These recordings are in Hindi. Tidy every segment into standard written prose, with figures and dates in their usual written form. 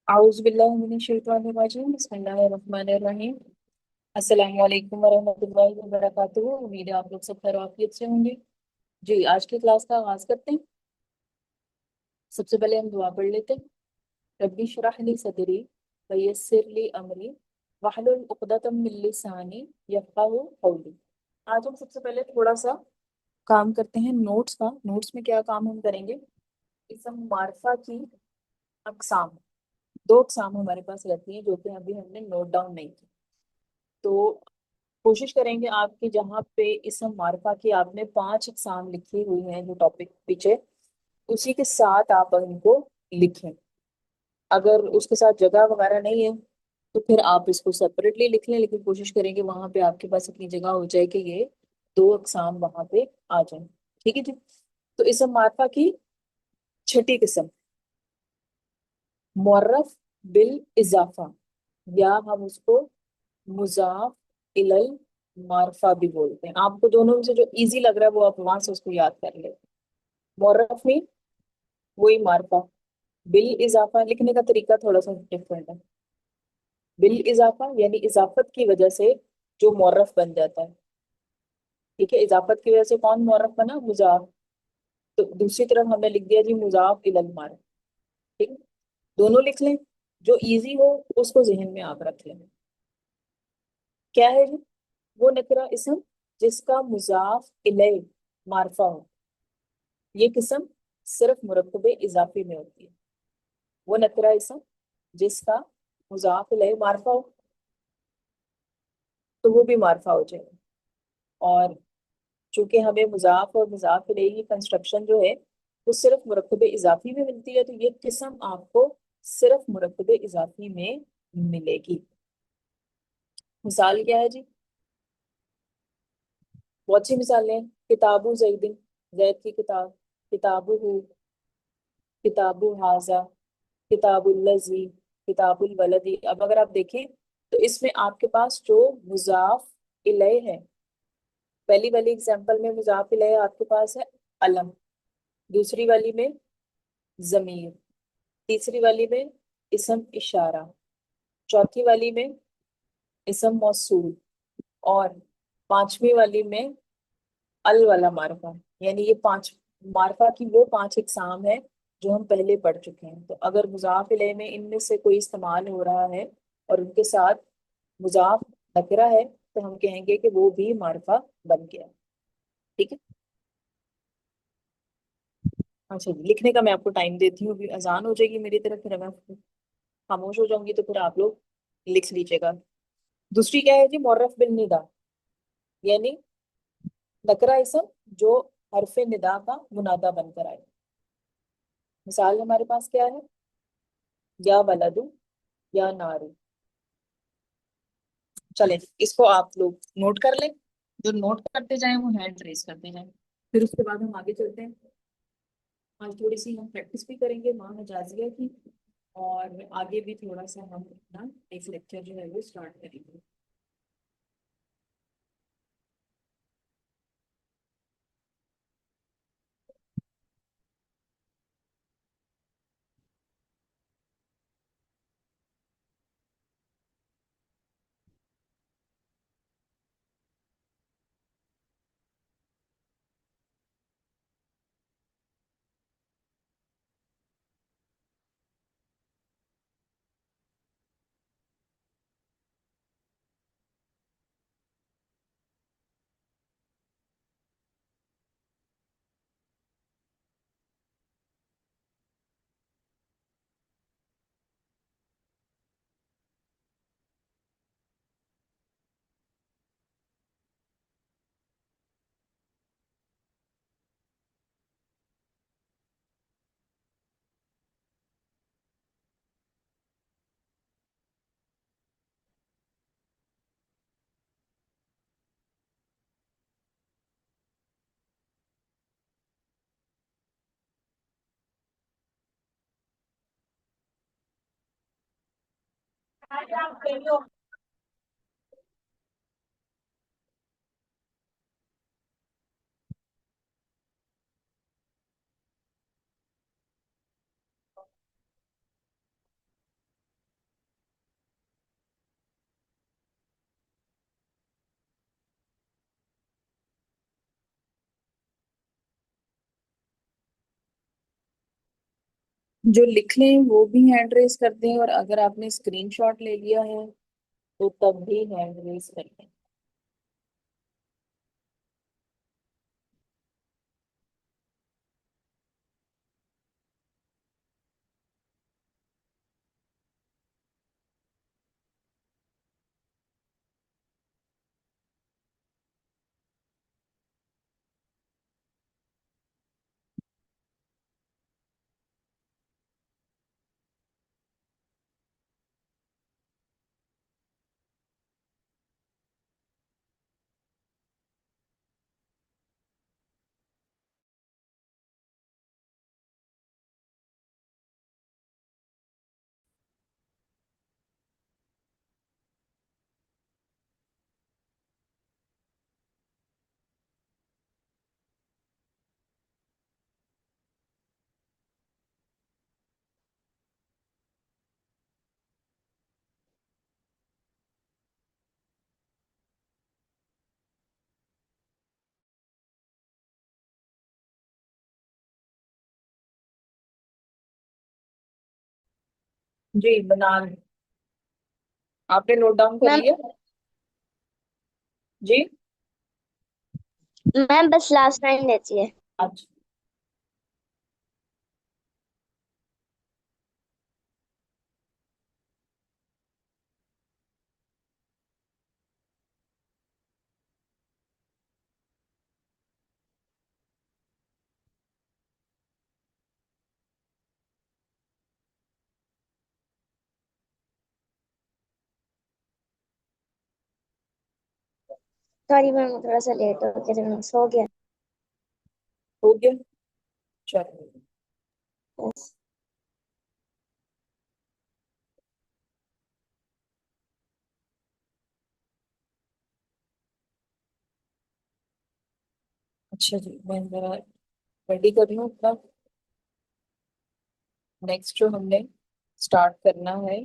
आउज़ बिल्लाहि मिनश शैतानिर रजीम बिस्मिल्लाहिर रहमानिर रहीम। अस्सलामु अलैकुम वरहमतुल्लाहि वबरकातुहू। उम्मीद है आप लोग सब खैरियत से होंगे। जी, आज की क्लास का आगाज करते हैं। सबसे पहले हम दुआ पढ़ लेते हैं। रब्बी शुरह ली सदरी वयस्सिर ली अमरी वहलुल उक़दतम मिन लिसानी यफ़क़हू क़ौली। आज हम सबसे पहले थोड़ा सा काम करते हैं नोट्स का। नोट्स में क्या काम हम करेंगे? इसम मारफा की अकसाम। दो अकसाम हमारे पास रहती हैं जो कि अभी हमने नोट डाउन नहीं की। तो कोशिश करेंगे आपकी जहाँ पे इसम मारफा की आपने पांच अकसाम लिखी हुई हैं जो टॉपिक पीछे, उसी के साथ आप इनको लिखें। अगर उसके साथ जगह वगैरह नहीं है तो फिर आप इसको सेपरेटली लिख लें, लेकिन कोशिश करेंगे वहां पे आपके पास इतनी जगह हो जाए कि ये दो अकसाम वहां पे आ जाए। ठीक है जी। तो इसम मारफा की छठी किस्म मुअर्रफ बिल इजाफा, या हम उसको मुजाफ इलल मारफा भी बोलते हैं। आपको दोनों में से जो इजी लग रहा है वो आप वहां से उसको याद कर ले। मुअर्रफ में वही मारफा, बिल इजाफा लिखने का तरीका थोड़ा सा डिफरेंट है। बिल इजाफा यानी इजाफत की वजह से जो मुअर्रफ बन जाता है। ठीक है, इजाफत की वजह से कौन मुअर्रफ बना? मुजाफ। तो दूसरी तरफ हमने लिख दिया जी मुजाफ इलल मारफा। ठीक है, दोनों लिख लें, जो इजी हो उसको जहन में आप रख लें। क्या है जी? वो नकरा इसम जिसका मुजाफ इलय मारफा हो। ये किस्म सिर्फ मुरक्कबे इजाफी में होती है। वो नकरा इसम जिसका मुजाफ इलय मारफा हो तो वो भी मारफा हो जाएगा। और चूंकि हमें मुजाफ और मुजाफ इलय की कंस्ट्रक्शन जो है वो सिर्फ मुरक्कबे इजाफी में मिलती है, तो ये किस्म आपको सिर्फ मुरक्कबे इजाफी में मिलेगी। मिसाल क्या है जी? बहुत सी मिसालें। किताबु जैदिन, जैद की किताब। किताबु हु, किताबु हाजा, किताबुल लजी, किताबुल वलदी। अब अगर आप देखें तो इसमें आपके पास जो मुजाफ इलय है, पहली वाली एग्जांपल में मुजाफ इलय आपके पास है अलम, दूसरी वाली में जमीर, तीसरी वाली में इसम इशारा, चौथी वाली में इसम मौसूल, और पांचवी वाली में अल वाला मार्फा। यानी ये पांच मार्फा की वो पांच इकसाम है जो हम पहले पढ़ चुके हैं। तो अगर मुजाफ इलय में इनमें से कोई इस्तेमाल हो रहा है और उनके साथ मुजाफ नकरा है तो हम कहेंगे कि वो भी मार्फा बन गया। ठीक है। अच्छा जी, लिखने का मैं आपको टाइम देती हूँ। अभी अजान हो जाएगी मेरी तरफ, फिर मैं खामोश हो जाऊंगी, तो फिर आप लोग लिख लीजिएगा। दूसरी क्या है जी? मुअर्रफ बिन निदा, यानी नकरा इसम जो हरफे निदा का मुनादा बनकर आए। मिसाल हमारे पास क्या है? या वलदु, या नारू। चले, इसको आप लोग नोट कर लें। जो नोट करते जाएं वो हैंड रेस करते जाएं। फिर उसके बाद हम आगे चलते हैं। आज थोड़ी सी हम प्रैक्टिस भी करेंगे माँ हजाजिया की, और आगे भी थोड़ा सा हम अपना एक लेक्चर जो है वो स्टार्ट करेंगे। जो लिख लें वो भी हैंड रेस कर दें, और अगर आपने स्क्रीनशॉट ले लिया है तो तब भी हैंड रेस कर दें। जी बना, आपने नोट डाउन कर मैम लिया? जी। मैम बस लास्ट टाइम लेती है। अच्छा। सॉरी मैम थोड़ा सा लेट हो गया था, मैम सो गया। हो गया। चलो। Yes. अच्छा जी, मैं जरा रेडी कर लूँ अपना। नेक्स्ट जो हमने स्टार्ट करना है,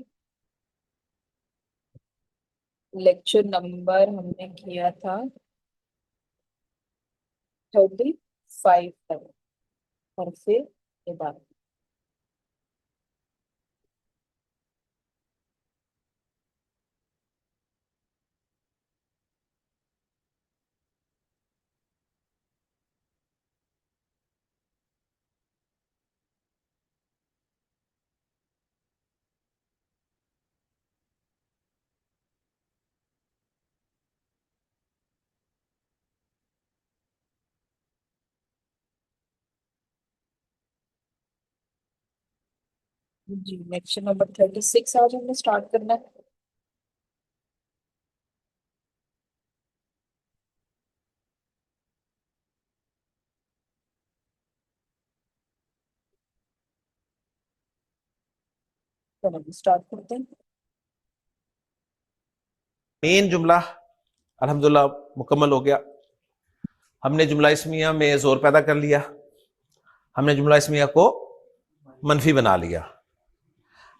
लेक्चर नंबर हमने किया था 35 तक, और फिर ये बात। जी, लेक्चर नंबर 36 आज हमने स्टार्ट करना है। चलो स्टार्ट करते हैं। मेन जुमला अल्हम्दुलिल्लाह मुकम्मल हो गया। हमने जुमला इस्मिया में जोर पैदा कर लिया, हमने जुमला इस्मिया को मनफी बना लिया।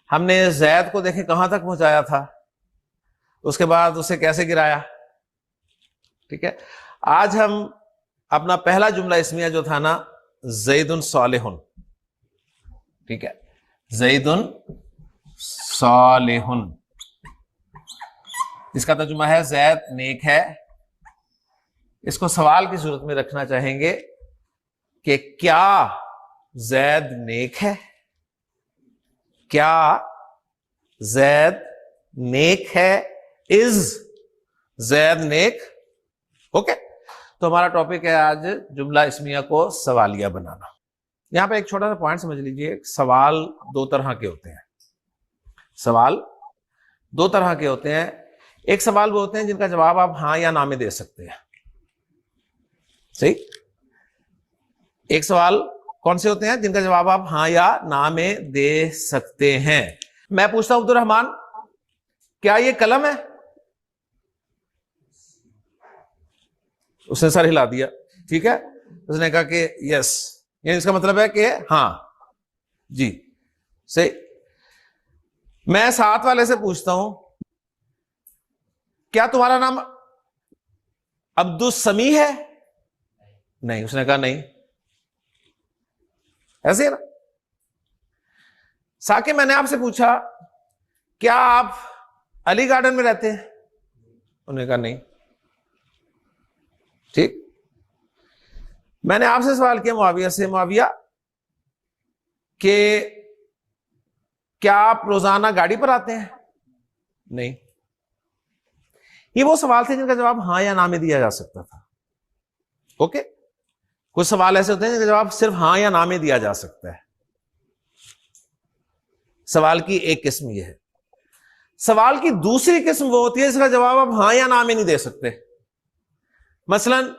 हमने जैद को देखें कहां तक पहुंचाया था, उसके बाद उसे कैसे गिराया। ठीक है, आज हम अपना पहला जुमला इस्मिया जो था ना, जैदुन सालिहुन। ठीक है, जैदुन सालिहुन, इसका तर्जुमा है जैद नेक है। इसको सवाल की सूरत में रखना चाहेंगे कि क्या जैद नेक है, क्या जैद नेक है, इज जैद नेक। ओके, तो हमारा टॉपिक है आज जुमला इस्मिया को सवालिया बनाना। यहां पे एक छोटा सा पॉइंट समझ लीजिए, सवाल दो तरह के होते हैं। सवाल दो तरह के होते हैं। एक सवाल वो होते हैं जिनका जवाब आप हां या ना में दे सकते हैं। सही, एक सवाल कौन से होते हैं जिनका जवाब आप हां या ना में दे सकते हैं। मैं पूछता हूं अब्दुल रहमान, क्या ये कलम है? उसने सर हिला दिया। ठीक है, उसने कहा कि यस, ये इसका मतलब है कि हां जी सही। मैं साथ वाले से पूछता हूं, क्या तुम्हारा नाम अब्दुल समी है? नहीं, उसने कहा नहीं। ऐसे है ना। साकिब, मैंने आपसे पूछा क्या आप अली गार्डन में रहते हैं? उन्होंने कहा नहीं। ठीक। मैंने आपसे सवाल किया मुआविया से, मुआविया कि क्या आप रोजाना गाड़ी पर आते हैं? नहीं। ये वो सवाल थे जिनका जवाब हां या ना में दिया जा सकता था। ओके, कुछ सवाल ऐसे होते हैं जिनका जवाब सिर्फ हां या ना में दिया जा सकता है। सवाल की एक किस्म यह है। सवाल की दूसरी किस्म वो होती है जिसका जवाब आप हां या ना में नहीं दे सकते। मसलन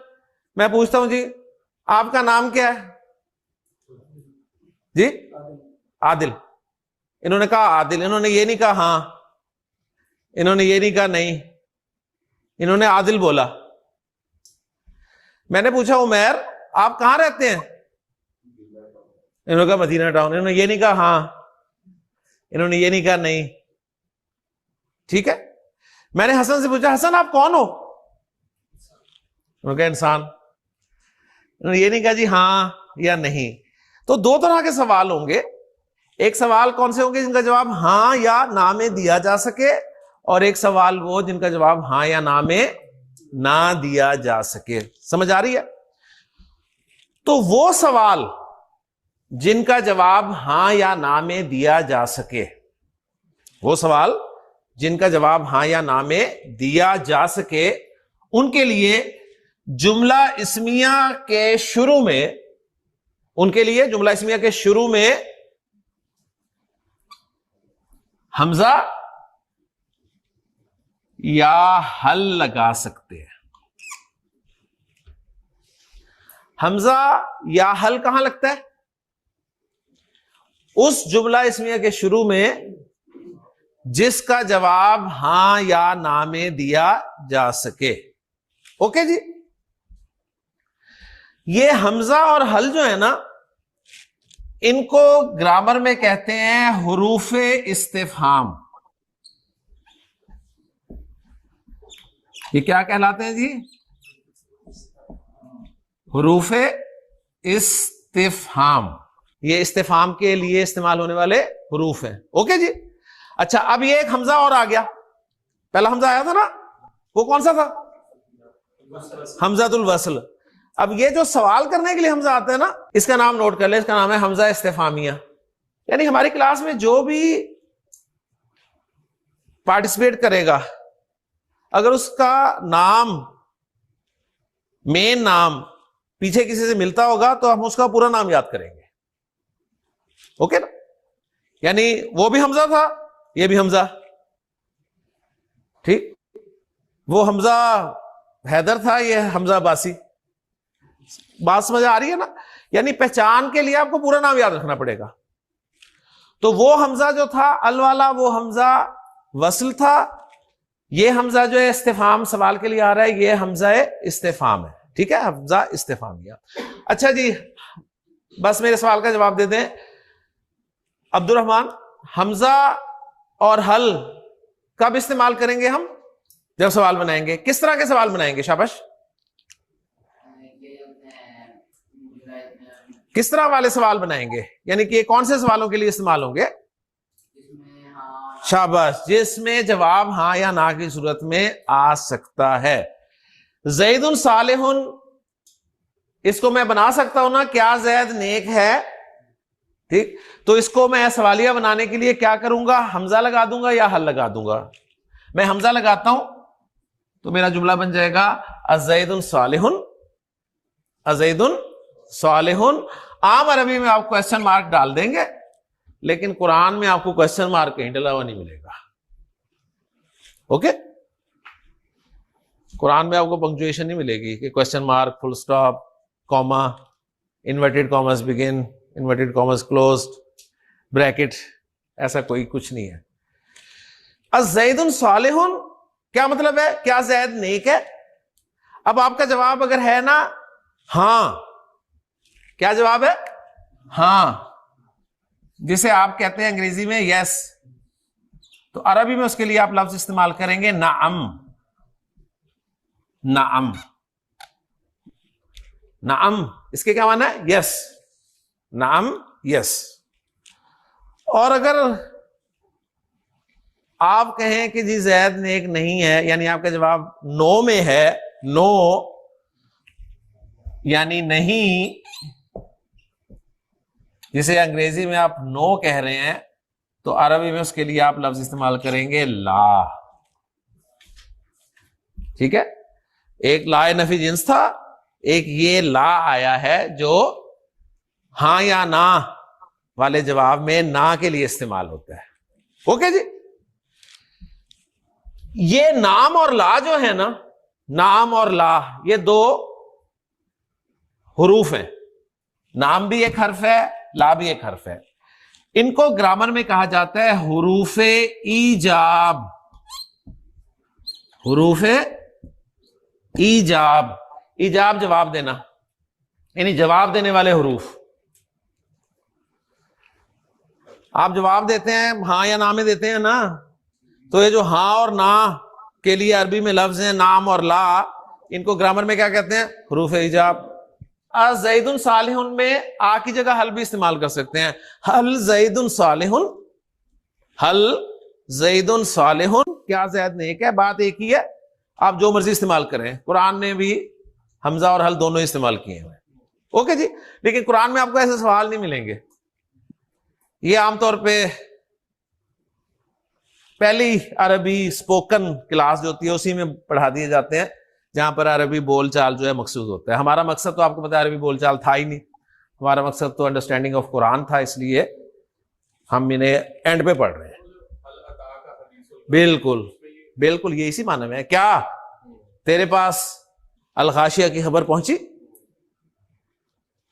मैं पूछता हूं जी आपका नाम क्या है? जी आदिल। इन्होंने कहा आदिल, इन्होंने ये नहीं कहा हां, इन्होंने ये नहीं कहा नहीं, इन्होंने आदिल बोला। मैंने पूछा उमैर आप कहां रहते हैं? इन्होंने कहा मदीना टाउन। इन्होंने ये नहीं कहा हां, इन्होंने ये नहीं कहा नहीं। ठीक है। मैंने हसन से पूछा हसन आप कौन हो? उन्होंने कहा इंसान। इन्होंने ये नहीं कहा जी हां या नहीं। तो दो तरह के सवाल होंगे। एक सवाल कौन से होंगे जिनका जवाब हां या ना में दिया जा सके, और एक सवाल वो जिनका जवाब हां या ना में ना दिया जा सके। समझ आ रही है? तो वो सवाल जिनका जवाब हां या ना में दिया जा सके, वो सवाल जिनका जवाब हां या ना में दिया जा सके, उनके लिए जुमला इस्मिया के शुरू में, उनके लिए जुमला इस्मिया के शुरू में हमजा या हल लगा सकते हैं। हमजा या हल कहां लगता है? उस जुमला इस्मिया के शुरू में जिसका जवाब हां या ना में दिया जा सके। ओके जी। ये हमजा और हल जो है ना, इनको ग्रामर में कहते हैं हुरूफे इस्तिफहाम। ये क्या कहलाते हैं जी? हुरूफे इस्तिफहाम। ये इस्तिफहाम के लिए इस्तेमाल होने वाले हुरूफ हैं। ओके जी। अच्छा, अब ये एक हमजा और आ गया। पहला हमजा आया था ना, वो कौन सा था? हमजातुल वस्ल। अब ये जो सवाल करने के लिए हमजा आता है ना, इसका नाम नोट कर ले, इसका नाम है हमजा इस्तिफहामिया। यानी हमारी क्लास में जो भी पार्टिसिपेट करेगा, अगर उसका नाम, मेन नाम पीछे किसी से मिलता होगा तो हम उसका पूरा नाम याद करेंगे। ओके ना? यानी वो भी हमजा था, ये भी हमजा। ठीक। वो हमजा हैदर था, ये हमजा बासी। बात समझ आ रही है ना? यानी पहचान के लिए आपको पूरा नाम याद रखना पड़ेगा। तो वो हमजा जो था अल वाला, वो हमजा वस्ल था। ये हमजा जो है इस्तिफाम सवाल के लिए आ रहा है, ये हमजा इस्तिफाम है। ठीक है, हमजा इस्तिफामिया। अच्छा जी, बस मेरे सवाल का जवाब दे दें। अब्दुल रहमान, हमजा और हल कब इस्तेमाल करेंगे हम? जब सवाल बनाएंगे। किस तरह के सवाल बनाएंगे? शाबाश। किस तरह वाले सवाल बनाएंगे? यानी कि कौन से सवालों के लिए इस्तेमाल होंगे? शाबाश, जिसमें जवाब हां या ना की सूरत में आ सकता है। ज़ैदुन सालिहुन, इसको मैं बना सकता हूं ना, क्या ज़ैद नेक है? ठीक। तो इसको मैं सवालिया बनाने के लिए क्या करूंगा? हमजा लगा दूंगा या हल लगा दूंगा? मैं हमजा लगाता हूं तो मेरा जुमला बन जाएगा अज़ैदुन सालिहुन, अज़ैदुन सालिहुन। आम अरबी में आप क्वेश्चन मार्क डाल देंगे, लेकिन कुरान में आपको क्वेश्चन मार्क कहीं डला हुआ नहीं मिलेगा। ओके? कुरान में आपको पंक्चुएशन नहीं मिलेगी कि question mark, full stop, comma, inverted commas begin, inverted commas closed, bracket, ऐसा कोई कुछ नहीं है। अज़ैदुन सालिहुन क्या मतलब है? क्या ज़ैद नेक है? अब आपका जवाब अगर है ना हां, क्या जवाब है? हां, जिसे आप कहते हैं अंग्रेजी में यस, तो अरबी में उसके लिए आप लफ्ज इस्तेमाल करेंगे नाअम। नाअम, नाअम इसके क्या माना है? यस। नाअम, यस। और अगर आप कहें कि जी जैद नेक नहीं है, यानी आपका जवाब नो में है, नो यानी नहीं, जिसे अंग्रेजी में आप नो कह रहे हैं, तो अरबी में उसके लिए आप लफ्ज इस्तेमाल करेंगे ला। ठीक है, एक ला नफी जिन्स था, एक ये ला आया है जो हां या ना वाले जवाब में ना के लिए इस्तेमाल होता है। ओके जी, ये नाम और ला जो है ना, नाम और ला ये दो हुरूफ हैं। नाम भी एक हर्फ है, ला भी एक हर्फ है। इनको ग्रामर में कहा जाता है हुरूफे ईजाब। हुरूफे ईजाब, ईजाब जवाब देना, यानी जवाब देने वाले हुरूफ। आप जवाब देते हैं हां या ना में देते हैं ना, तो ये जो हां और ना के लिए अरबी में लफ्ज हैं नाम और ला, इनको ग्रामर में क्या कहते हैं? हुरूफ ईजाब। ज़ैदुन सालिहुन में आ की जगह हल भी इस्तेमाल कर सकते हैं। हल ज़ैदुन सालिहुन, हल ज़ैदुन सालिहुन, क्या ज़ैद नेक है? बात एक ही है, आप जो मर्जी इस्तेमाल करें। कुरान ने भी हमजा और हल दोनों इस्तेमाल किए हैं। ओके जी, लेकिन कुरान में आपको ऐसे सवाल नहीं मिलेंगे। ये आमतौर पे पहली अरबी स्पोकन क्लास जो होती है उसी में पढ़ा दिए जाते हैं, जहां पर अरबी बोलचाल जो है मकसूद होता है। हमारा मकसद तो आपको पता है अरबी बोलचाल था ही नहीं, हमारा मकसद तो अंडरस्टैंडिंग ऑफ कुरान था, इसलिए हम इन्हें एंड पे पढ़ रहे हैं। बिल्कुल बिल्कुल, ये इसी माने में है। क्या तेरे पास अल खाशिया की खबर पहुंची?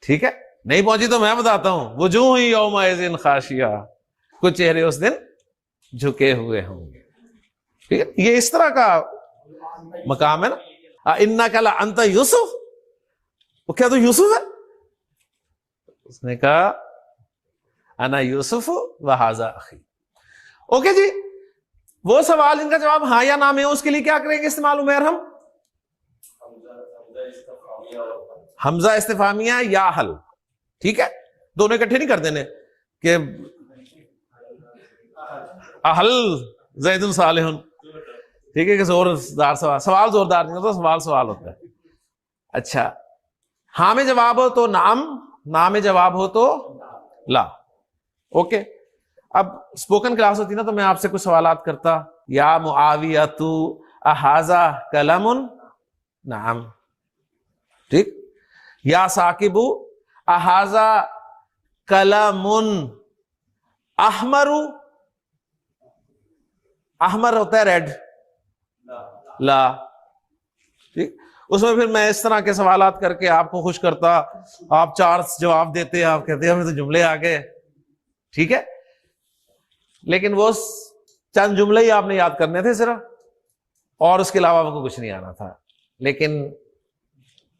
ठीक है, नहीं पहुंची तो मैं बताता हूं। वजूह ही यौमइज़िन खाशिया, कुछ चेहरे उस दिन झुके हुए होंगे। ठीक है, ये इस तरह का मकाम है ना। इन्ना कला अंत यूसुफ, वो क्या तो यूसुफ है? उसने कहा अना यूसुफ व हाजा अखी। ओके जी, वो सवाल जिनका जवाब हाँ या ना में हो उसके लिए क्या करेंगे इस्तेमाल उमेर? हम हमजा इस्तिफामिया या हल। ठीक है, दोनों इकट्ठे नहीं कर देने कि हल ज़ैदुन सालिहुन। ठीक है, कि जोरदार सवाल, सवाल जोरदार नहीं होता, सवाल सवाल होता है। अच्छा, हाँ में जवाब हो तो नाम, ना में जवाब हो तो ला। ओके, अब स्पोकन क्लास होती ना तो मैं आपसे कुछ सवालात करता। या मुआविया तू अहाजा कलमुन, नाम। ठीक, या साकिबू अहाजा कलमुन अहमरू, अहमर होता है रेड, ला। ठीक, उसमें फिर मैं इस तरह के सवालात करके आपको खुश करता, आप चार जवाब देते, आप कहते हमें तो जुमले आ गए। ठीक है, लेकिन वो चंद जुमले ही आपने याद करने थे सिर्फ, और उसके अलावा आपको कुछ नहीं आना था। लेकिन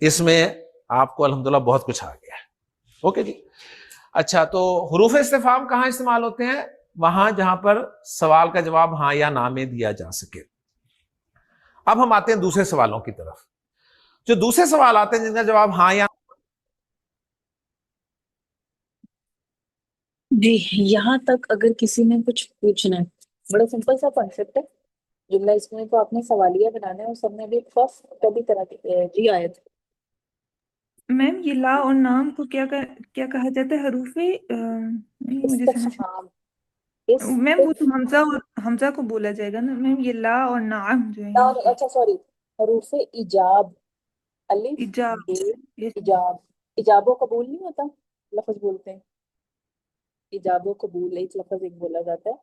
इसमें आपको अल्हम्दुलिल्लाह बहुत कुछ आ गया। ओके जी, अच्छा, तो हुरूफ इस्तिफाम कहां इस्तेमाल होते हैं? वहां जहां पर सवाल का जवाब हां या ना में दिया जा सके। अब हम आते हैं दूसरे सवालों की तरफ। जो दूसरे सवाल आते हैं जिनका जवाब हाँ या जी, यहाँ तक अगर किसी ने कुछ पूछना है, बड़ा सिंपल सा कॉन्सेप्ट है। जुमला इसमें तो आपने सवालिया बनाना है और सबने भी फर्स्ट कभी तरह की जी आयत। मैम ये ला और नाम को क्या कहा जाता है? हरूफे नहीं मुझे समझ। इस्तिफहाम, इस मैम वो तो हमजा और हमजा को बोला जाएगा ना मैम, ये ला और नाम जो है यहाँ और पे अच्छा सॉरी, हरूफ इजाब, अलिफ इजाब। बे, यस। इजाब। इजाबो कबूल नहीं होता, लफ्ज बोलते हैं। इजाबो कबूल एक लफ्ज एक बोला जाता है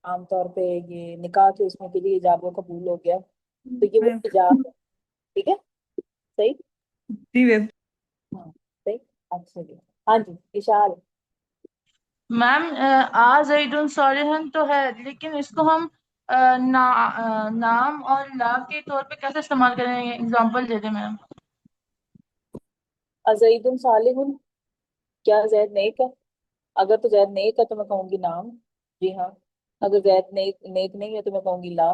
आमतौर पे। ये निकाह के उसमें के लिए इजाबो कबूल हो गया, तो ये वो मैम इजाब है। ठीक है, सही। जी मैम। हाँ सही, अच्छा जी। हाँ जी, इशार। मैम आ जैदुन सालिहन तो है, लेकिन इसको हम नाम और ला के तौर पे कैसे इस्तेमाल करेंगे? एग्जांपल दे दें मैम। अजैदुन सालिहुन, क्या जैद नेक है? अगर तो जैद नेक है तो मैं कहूंगी नाम, जी हाँ। अगर जैद नेक नेक नहीं है तो मैं कहूंगी ला।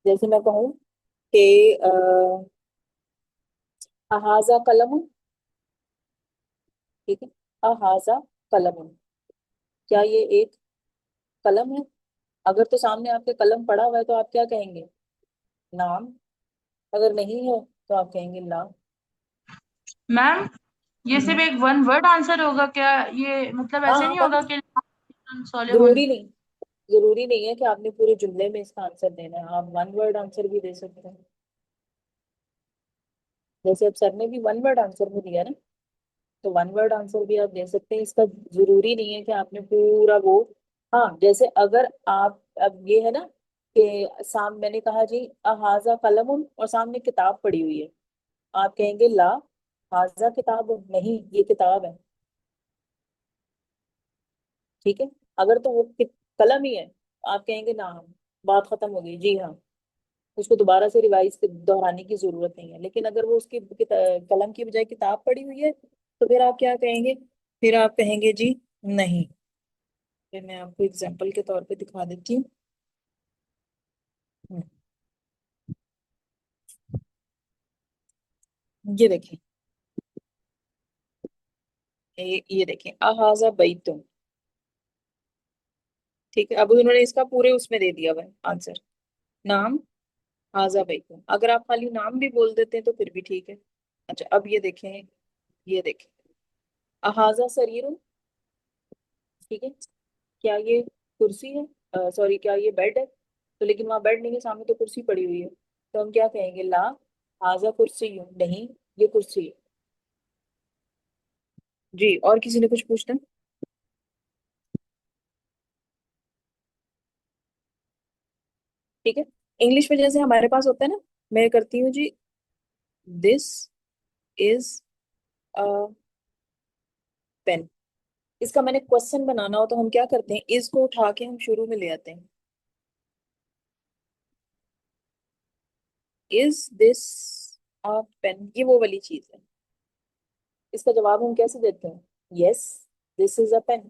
जैसे मैं कहूँ कि अहाजा कलम, ठीक है, अहाजा कलम, क्या ये एक कलम है? अगर तो सामने आपके कलम पड़ा हुआ है तो आप क्या कहेंगे? नाम। अगर नहीं है तो आप कहेंगे ला। मैम ये सिर्फ हम्म। एक वन वर्ड आंसर होगा क्या? ये मतलब हाँ ऐसे हाँ, नहीं वन, होगा कि सोलेमन। जरूरी नहीं, जरूरी नहीं है कि आपने पूरे जुमले में इसका आंसर देना है, आप वन वर्ड आंसर भी दे सकते हैं। जैसे अब सर ने भी वन वर्ड आंसर में दिया ना, तो वन वर्ड आंसर भी आप दे सकते हैं, इसका जरूरी नहीं है कि आपने पूरा वो। हाँ, जैसे अगर आप, अब ये है ना कि मैंने कहा जी हाजा कलम, और सामने किताब पड़ी हुई है, आप कहेंगे ला हाजा किताब नहीं, ये किताब है, ठीक है। अगर तो वो कलम ही है, आप कहेंगे ना, बात खत्म हो गई, जी हाँ, उसको दोबारा से रिवाइज दोहराने की जरूरत नहीं है। लेकिन अगर वो उसकी कलम की बजाय किताब पड़ी हुई है, तो फिर आप क्या कहेंगे? फिर आप कहेंगे जी नहीं। फिर मैं आपको एग्जाम्पल के तौर पे दिखा देती हूँ। हम्म, ये देखें, ये देखें, अहाजा बैतुम, ठीक है। अब उन्होंने इसका पूरे उसमें दे दिया हुआ है आंसर, नाम हाजा बैतुम। अगर आप खाली नाम भी बोल देते हैं तो फिर भी ठीक है। अच्छा, अब ये देखें, ये देखें, अहाजा सरीरुन, ठीक है, क्या ये कुर्सी है? सॉरी, क्या ये बेड है? तो लेकिन वहां बेड नहीं है, सामने तो कुर्सी पड़ी हुई है, तो हम क्या कहेंगे? ला हाजा कुर्सी यूं नहीं, ये कुर्सी है। जी, और किसी ने कुछ पूछना? ठीक है। इंग्लिश में जैसे हमारे पास होता है ना, मैं करती हूँ जी, दिस इज अ पेन। इसका मैंने क्वेश्चन बनाना हो तो हम क्या करते हैं? इज को उठा के हम शुरू में ले आते हैं, इज दिस अ पेन, ये वो वाली चीज है। इसका जवाब हम कैसे देते हैं? Yes this is a pen.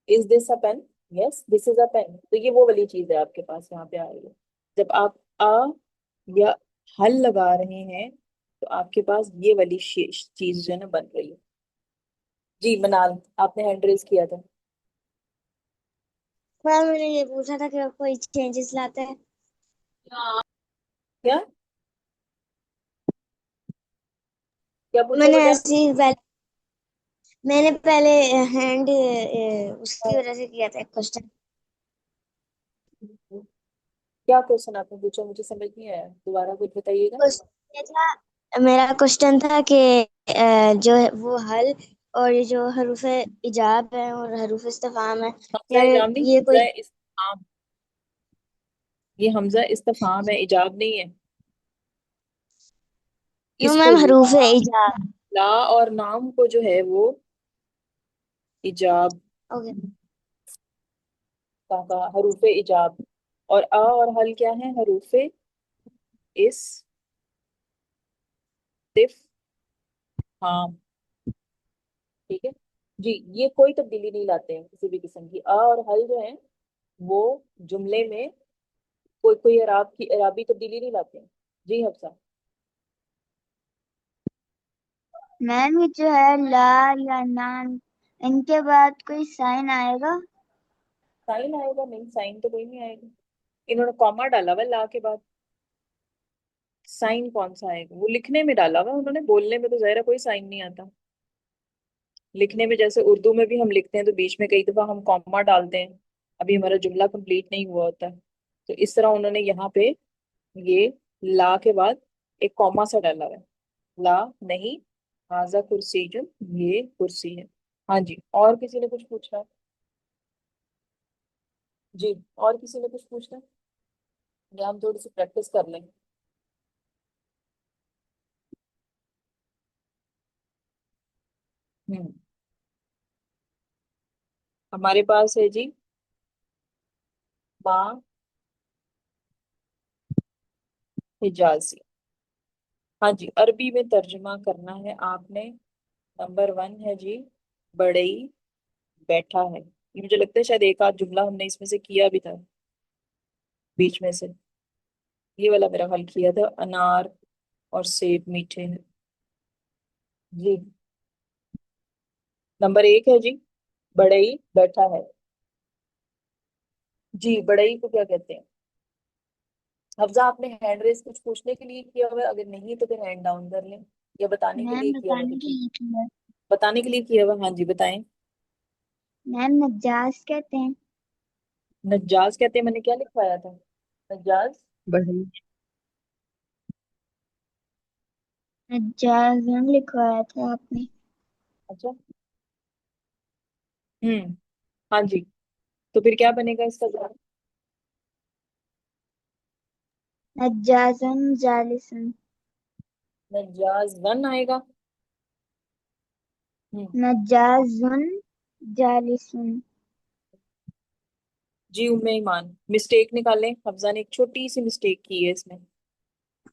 Is this a pen? Yes this is a pen. तो ये वो वाली चीज है आपके पास यहाँ पे आ रही है। जब आप आ या हल लगा रहे हैं, तो आपके पास ये वाली चीज जो है ना बन रही है। जी मनाल, आपने हैंड रेज किया था। मैम मैंने ये पूछा था कि कोई चेंजेस लाते हैं। क्या क्या पूछा मैंने बेटा? ऐसे ही मैंने पहले हैंड उसकी वजह से किया था क्वेश्चन। क्या क्वेश्चन आपने पूछा? मुझे समझ नहीं आया, दोबारा कुछ बताइएगा। ये था, मेरा क्वेश्चन था कि जो है वो हल और ये जो हरूफ इजाब है और हरूफ इस्तिफाम है, हमजा क्या इजाम नहीं, ये कोई। हमजा इस्तेफाम। ये हमजा इस्तेफाम है, इजाब नहीं है। क्यों इसको मैम हरूफ इजाब। ला और नाम को जो है वो इजाब ओके। कहा, हरूफे इजाब। और आ और हल क्या है? हरूफे इस्तिफहाम, ठीक है। जी, ये कोई तब्दीली नहीं लाते हैं किसी भी किस्म की। आ और हल जो है वो जुमले में कोई कोई इराबी तब्दीली नहीं लाते हैं। जी हफ्सा। मैम ये जो है ला या नान, इनके बाद कोई साइन आएगा? साइन आएगा? नहीं, साइन तो कोई नहीं आएगा। इन्होंने कॉमा डाला हुआ है ला के बाद, साइन कौन सा आएगा? वो लिखने में डाला हुआ है उन्होंने, बोलने में तो जहरा कोई साइन नहीं आता। लिखने में जैसे उर्दू में भी हम लिखते हैं तो बीच में कई दफा हम कॉमा डालते हैं, अभी हमारा जुमला कंप्लीट नहीं हुआ होता है। तो इस तरह उन्होंने यहाँ पे ये ला के बाद एक कॉमा सा डाला हुआ है, ला नहीं, हाजा कुर्सी, जो ये कुर्सी है। हाँ जी, और किसी ने कुछ पूछना है? जी, और किसी ने कुछ पूछना है? या हम थोड़ी सी प्रैक्टिस कर लें? हम्म, हमारे पास है जी माँ हिजाजी। हाँ जी, अरबी में तर्जुमा करना है आपने। नंबर वन है जी, बड़ई बैठा है। ये मुझे लगता है शायद एक आध जुमला हमने इसमें से किया भी था बीच में से। ये वाला मेरा हल किया था, अनार और सेब मीठे हैं। जी, नंबर 1 है जी, बढ़ई बैठा है। जी, बढ़ई को क्या कहते हैं? हफ्जा, आपने हैंड रेस कुछ पूछने के लिए किया हुआ है? अगर नहीं तो फिर हैंड डाउन कर लें, या बताने के लिए मैम किया हुआ बताने कुछ? के लिए किया। बताने के लिए किया हुआ, हाँ जी बताएं। मैम नज्जाज कहते हैं। नज्जाज कहते हैं, मैंने क्या लिखवाया था? नज्जाज बढ़ई। नज्जाज मैम लिखवाया था आपने। अच्छा। हाँ जी, तो फिर क्या बनेगा इसका जवाब? नज्जाजन जालिसन। नज्जाज वन आएगा। हम्म। नज्जाजुन जालिसन। जी उम्मे ईमान, मिस्टेक निकालें। हफ्जा ने एक छोटी सी मिस्टेक की है इसमें।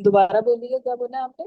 दोबारा बोलिए, क्या बोला आपने?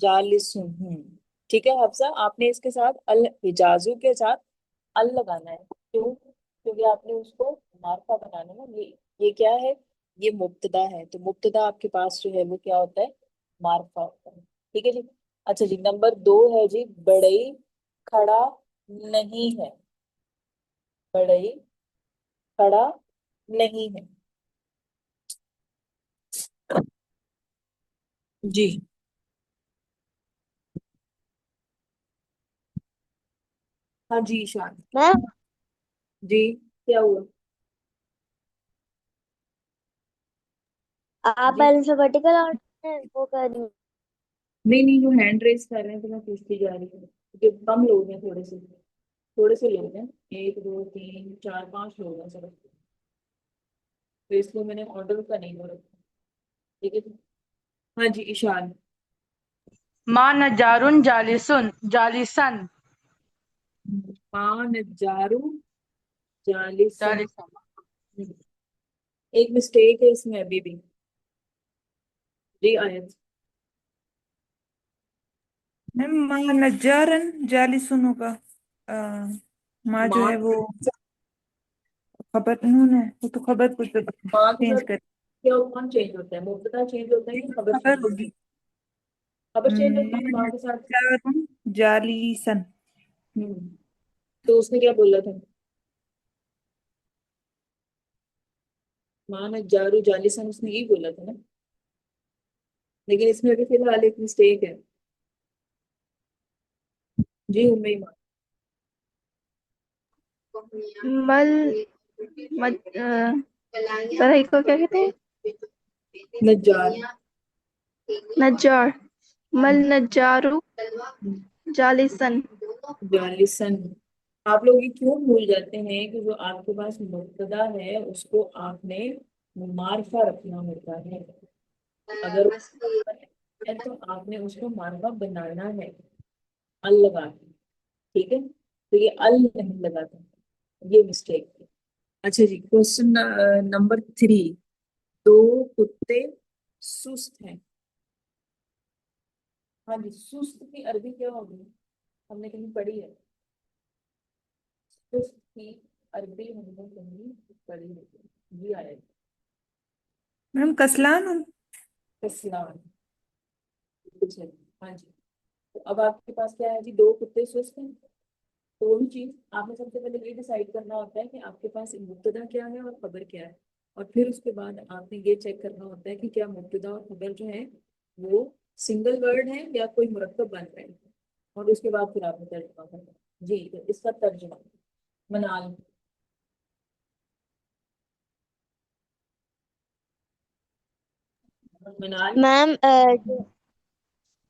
जालिसुन। ठीक है हफ्सा, आपने इसके साथ अल हिजाजू के साथ अल लगाना है। क्यों? क्योंकि आपने उसको मार्फा बनाना है ना। ये क्या है? ये मुब्तदा है, तो मुब्तदा आपके पास जो है वो क्या होता है? मार्फा होता है। ठीक है जी। अच्छा जी, नंबर 2 है जी, बड़ई खड़ा नहीं है। बड़ई खड़ा नहीं है। जी। हाँ जी ईशान। मैम जी, क्या हुआ? आप जी, अल्फाबेटिकल ऑर्डर में वो कर दी। नहीं नहीं, जो हैंड रेस कर रहे हैं तो मैं पूछती जा रही हूँ, क्योंकि कम लोग हैं, थोड़े से लोग हैं। 1 2 3 4 5 लोग हैं सिर्फ, तो इसलिए मैंने ऑर्डर का नहीं बोला। ठीक है जी। हाँ जी ईशान। माँ नजारुन जालिसुन जालिसन। पान जारू जालिसन। जालिसन। एक मिस्टेक है इसमें अभी भी। जी आयत। मैम माँ नज्जारन जालिसन होगा। अ, माँ जो माँ है वो खबर नून है, वो तो खबर को माँ के चेंज साथ कर। क्या कौन चेंज होता है? मुब्तदा चेंज होता है या खबर खबर चेंज होता है? होगी। खबर चेंज होती है माँ माँ के साथ। नज्जारुन जालिसन। हम्म। तो उसने क्या बोला था? माँ जारू जालिसन, उसने यही बोला था ना। लेकिन इसमें अभी फिलहाल एक मिस्टेक है। जी उम्मे ईमान। मल मत सर को क्या कहते हैं? नज्जार। नज्जार. मल हम्म, नज्जारू जालिसन. जालिसन। आप लोग ये क्यों भूल जाते हैं कि जो आपके पास मुब्तदा है उसको आपने मार्फा रखना होता है। अगर वो है तो आपने उसको मार्फा बनाना है, अल लगा के। ठीक है, तो ये अल नहीं लगाता, ये मिस्टेक है। अच्छा जी, क्वेश्चन नंबर 3। दो कुत्ते सुस्त हैं। हाँ जी, सुस्त की अरबी क्या होगी? हमने कहीं पढ़ी है? सुस्त की अरबी हमने कहीं पढ़ी है? जी आया। मैम कसलान कस्लान। कुछ है। हाँ जी। तो अब आपके पास क्या है जी? दो कुत्ते सुस्त हैं। तो वही चीज आपने सबसे पहले ये डिसाइड करना होता है कि आपके पास मुब्तदा क्या है और खबर क्या है। और फिर उसके बाद आपने ये चेक करना होता है कि क्या मुब्तदा और खबर जो है वो सिंगल वर्ड है या कोई मुरक्कब बन रहे हैं। और उसके बाद फिर आपने तर्जुमा करना है। जी, तो इसका तर्जुमा मनाल। मनाल। मैम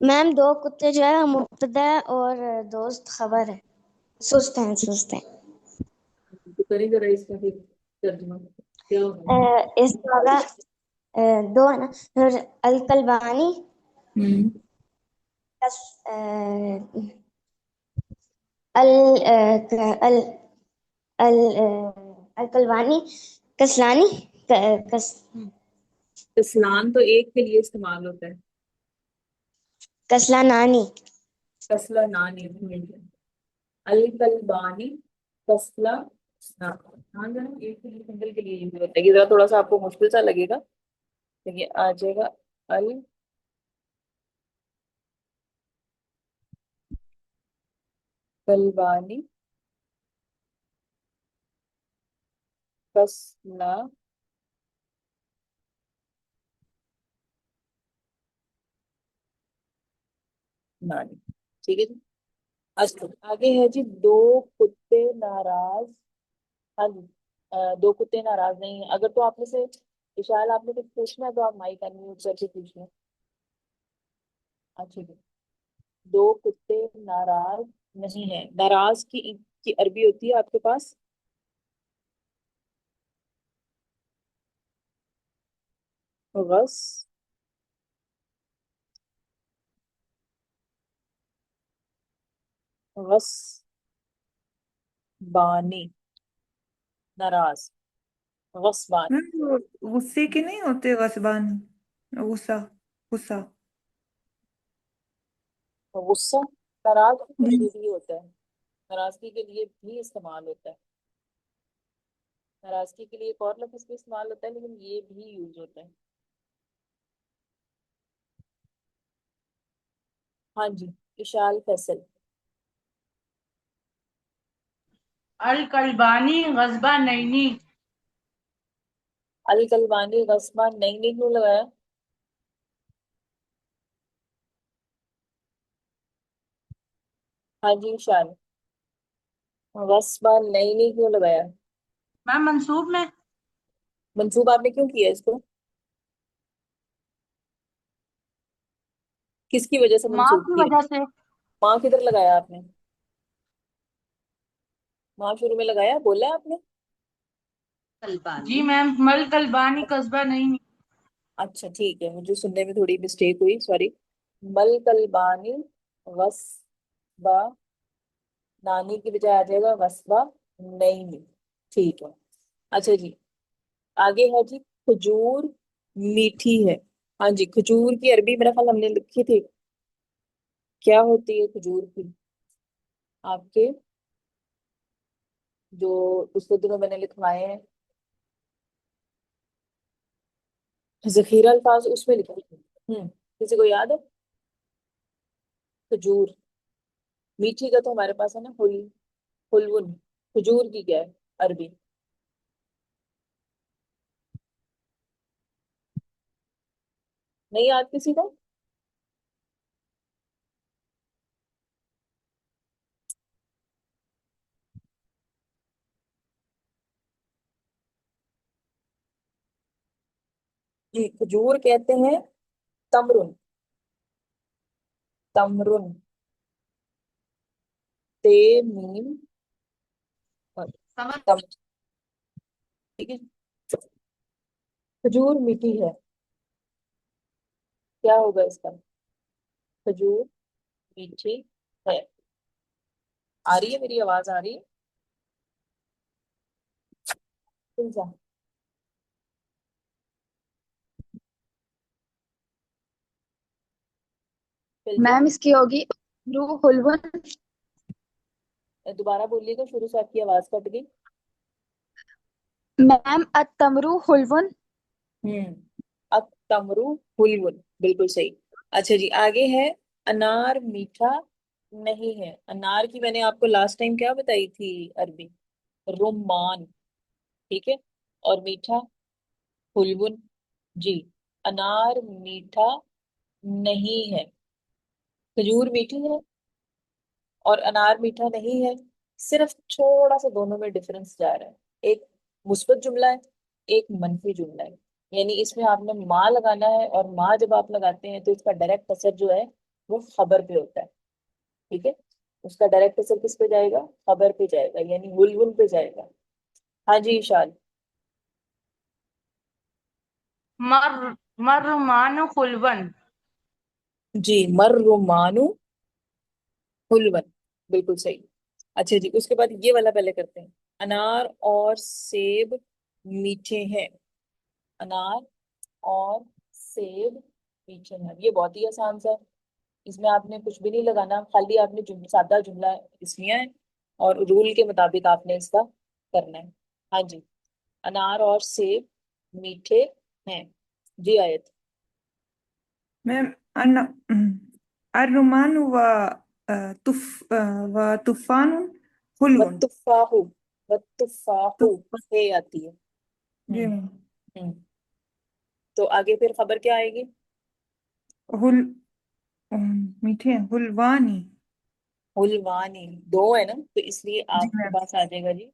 मैम दो कुत्ते जो है मुब्तदा है और दोस्त खबर है। सुस्त हैं सुस्त हैं। तो करें जरा इसका फिर तर्जुमा क्या होगा? इसका होगा दो है ना। फिर अल-कलबानी हम्म। कस अल अल अल अल-कलबानी कसलानी कस इस्लाम तो एक के लिए इस्तेमाल होता है। कसला नानी। कसला नानी। अल कलबानी फसला ना। हाँ जरा एक सिंगल के लिए यूज होता है, ये जरा थोड़ा सा आपको मुश्किल सा लगेगा, लेकिन आ जाएगा। अल कलबानी फसला नानी। ठीक है जी। अच्छा आगे है जी, दो कुत्ते नाराज। हाँ जी। दो कुत्ते नाराज नहीं है, अगर तो आप में से विशाल आपने कुछ पूछना है तो आप माइक अनम्यूट करके पूछना। अच्छा जी। दो कुत्ते नाराज नहीं है, नाराज की अरबी होती है आपके पास? गस गस बानी, नाराज, गस्बानी। मैम वो गुस्से के नहीं होते गस्बानी, गुस्सा, गुस्सा। तो गुस्सा नाराज के जी। लिए भी होता है, नाराजगी के लिए भी इस्तेमाल होता है। नाराजगी के लिए एक और लफ्ज भी इस्तेमाल होता है, लेकिन ये भी यूज होता है। हाँ जी। विशाल फैसल। अल कलबानी गजबा नैनी। अल कलबानी गस्बा नहीं, नहीं क्यों लगाया? हाँ जी विशाल, गस्बा नहीं, नहीं क्यों लगाया? मैम मंसूब में। मंसूब आपने क्यों किया इसको? किसकी वजह से माँ मंसूब की किया? वजह से। माँ किधर लगाया आपने? माँ शुरू में लगाया, बोला है आपने? जी मैम, मल कलबानी कस्बा नैनी। अच्छा ठीक है, मुझे सुनने में थोड़ी मिस्टेक हुई, सॉरी। मल कलबानी गस्बा, नानी की बजाय आ जाएगा गस्बा नहीं। ठीक है। अच्छा जी। आगे है जी, खजूर मीठी है। हाँ जी, खजूर की अरबी मेरा ख्याल हमने लिखी थी, क्या होती है खजूर की आपके, जो पिछले दिनों मैंने लिखवाए हैं जखीरा अल्फाज, उसमें लिखी थी। किसी को याद है? खजूर मीठी का तो हमारे पास है ना, हुलवुन। खजूर की क्या है अरबी? नहीं याद किसी को? जी खजूर कहते हैं तमरुन, तमरुन, ते मीम और समझ। तम। ठीक है। खजूर मीठी है, क्या होगा इसका? खजूर मीठी है। आ रही है मेरी आवाज, आ रही है? फिजा, फिजा। मैम इसकी होगी रूह हुलवन। दोबारा बोलिएगा, शुरू से आपकी आवाज कट गई। मैम अतमरू हुलवन। अतमरु हुलवुन, बिल्कुल सही। अच्छा जी, आगे है, अनार मीठा नहीं है। अनार की मैंने आपको लास्ट टाइम क्या बताई थी अरबी? रुमान। ठीक है। और मीठा हुलवुन। जी। अनार मीठा नहीं है, खजूर मीठी है और अनार मीठा नहीं है। सिर्फ थोड़ा सा दोनों में डिफरेंस जा रहा है, एक मुस्बत जुमला है, एक मनफी जुमला है। यानी इसमें आपने माँ लगाना है, और माँ जब आप लगाते हैं तो इसका डायरेक्ट असर जो है वो खबर पे होता है। ठीक है। उसका डायरेक्ट असर किस पे जाएगा? खबर पे जाएगा, यानी वुलवुल पे जाएगा। हाँ जी ईशान। मर मरमान खुलवन। जी मर्रुमानु हुलवन, बिल्कुल सही। अच्छा जी, उसके बाद ये वाला पहले करते हैं। अनार और सेब मीठे हैं। अनार और सेब मीठे हैं, ये बहुत ही आसान सा है। इसमें आपने कुछ भी नहीं लगाना, खाली आपने सादा जुमला इसलिए है और रूल के मुताबिक आपने इसका करना है। हाँ जी, अनार और सेब मीठे हैं। जी आयत। मैम अर्रुमान व तूफान हुल्वन। वत्तुफाहु, वत्तुफाहु तुफ- से आती है। जी हम्म। मैम। हम्म। तो आगे फिर खबर क्या आएगी? हुल मीठे हैं, हुलवानी। हुलवानी, दो है ना, तो इसलिए जी आपके मैम। पास आ जाएगा जी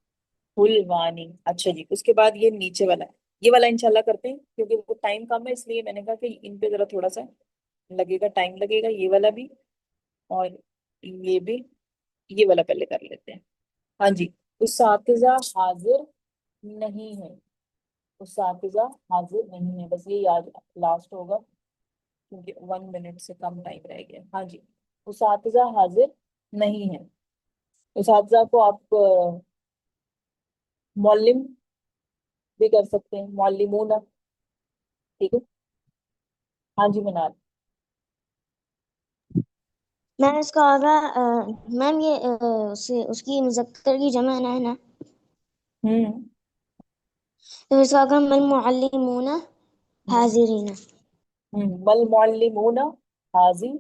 हुलवानी। अच्छा जी, उसके बाद ये नीचे वाला है, ये वाला इंशाल्लाह करते हैं क्योंकि वो टाइम कम है, इसलिए मैंने कहा कि इन पे जरा थोड़ा सा लगेगा, टाइम लगेगा। ये वाला भी और ये भी, ये वाला पहले कर लेते हैं। हाँ जी, उसातिजा हाजिर नहीं है। उसातिजा हाजिर नहीं है, बस ये याद लास्ट होगा क्योंकि 1 मिनट से कम टाइम रह गया। हाँ जी, उसातिजा हाजिर नहीं है। उसातिजा को आप मौलिम भी कर सकते हैं, मौलिमूना। ठीक है। हाँ जी मनाल। मैम इसका होगा मैम ये उसकी मुज़क्कर की जमा है ना। हम्म। तो इसका होगा मल मुअल्लिमूना हम्म। हाजिरीना। मल मुअल्लिमूना हाजी,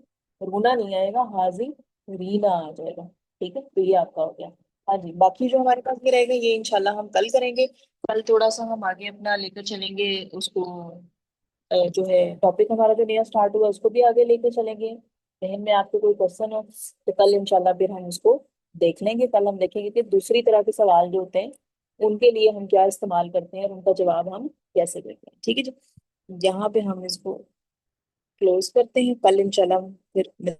रूना नहीं आएगा, हाजी रीना आ जाएगा। ठीक है, तो ये आपका हो गया। हाँ जी, बाकी जो हमारे पास ये रहेगा ये इंशाल्लाह हम कल करेंगे। कल थोड़ा सा हम आगे अपना लेकर चलेंगे उसको, जो है टॉपिक हमारा जो नया स्टार्ट हुआ उसको भी आगे लेके चलेंगे। जहन में आपके कोई क्वेश्चन हो तो कल इंशाल्लाह फिर हम उसको देख लेंगे। कल हम देखेंगे कि दूसरी तरह के सवाल जो होते हैं उनके लिए हम क्या इस्तेमाल करते हैं और उनका जवाब हम कैसे देते हैं। ठीक है जी, यहाँ पे हम इसको क्लोज करते हैं। कल इंशाल्लाह फिर